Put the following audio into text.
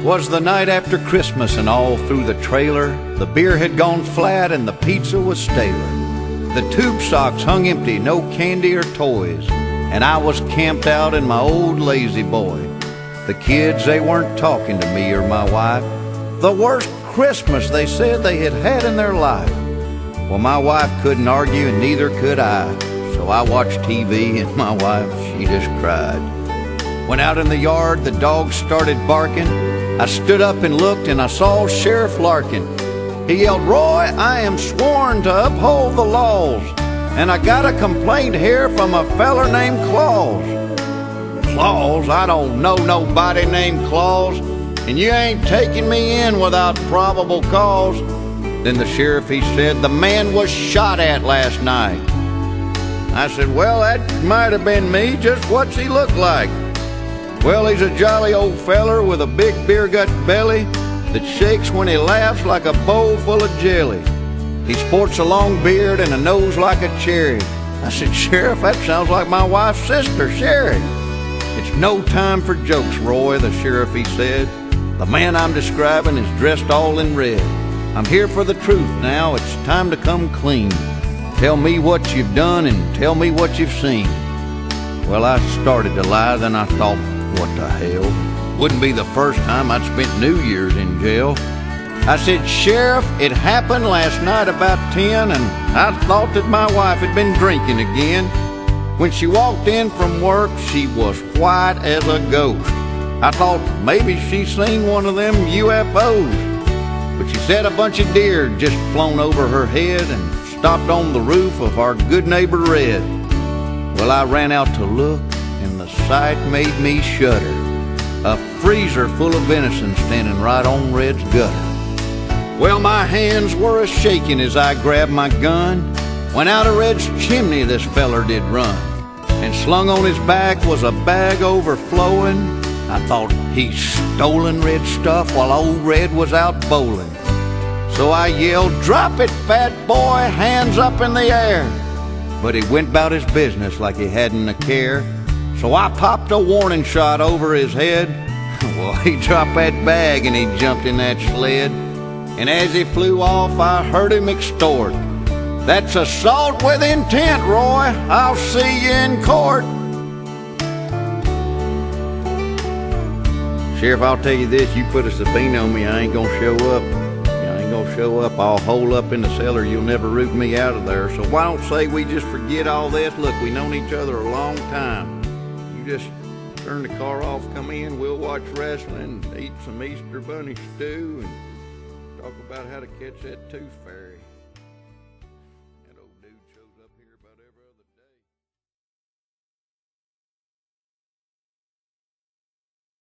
'Twas the night after Christmas, and all through the trailer the beer had gone flat and the pizza was staler. The tube socks hung empty, no candy or toys, and I was camped out in my old lazy boy. The kids, they weren't talking to me or my wife. The worst Christmas they said they had had in their life. Well, my wife couldn't argue and neither could I. So I watched TV and my wife, she just cried. When out in the yard the dogs started barking, I stood up and looked and I saw Sheriff Larkin. He yelled, "Roy, I am sworn to uphold the laws, and I got a complaint here from a feller named Claus." Claus? I don't know nobody named Claus, and you ain't taking me in without probable cause. Then the sheriff, he said, "The man was shot at last night." I said, "Well, that might have been me. Just what's he look like?" "Well, he's a jolly old feller with a big beer gut belly that shakes when he laughs like a bowl full of jelly. He sports a long beard and a nose like a cherry." I said, "Sheriff, that sounds like my wife's sister, Sherry." "It's no time for jokes, Roy," the sheriff, he said. "The man I'm describing is dressed all in red. I'm here for the truth now. It's time to come clean. Tell me what you've done and tell me what you've seen." Well, I started to lie, then I thought, what the hell? Wouldn't be the first time I'd spent New Year's in jail. I said, "Sheriff, it happened last night about 10, and I thought that my wife had been drinking again. When she walked in from work, she was white as a ghost. I thought maybe she seen one of them UFOs. But she said a bunch of deer just flown over her head and stopped on the roof of our good neighbor Red." Well, I ran out to look, and the sight made me shudder. A freezer full of venison standing right on Red's gutter. Well, my hands were a-shaking as I grabbed my gun, when out of Red's chimney this feller did run. And slung on his back was a bag overflowing. I thought he's stolen Red's stuff while old Red was out bowling. So I yelled, "Drop it, fat boy, hands up in the air." But he went about his business like he hadn't a care. So I popped a warning shot over his head. Well, he dropped that bag and he jumped in that sled. And as he flew off, I heard him extort, "That's assault with intent, Roy. I'll see you in court." Sheriff, I'll tell you this, you put a subpoena on me, I ain't gonna show up. Show up, I'll hole up in the cellar. You'll never root me out of there. So why don't say we just forget all this? Look, we known each other a long time. You just turn the car off, come in, we'll watch wrestling, eat some Easter bunny stew, and talk about how to catch that tooth fairy.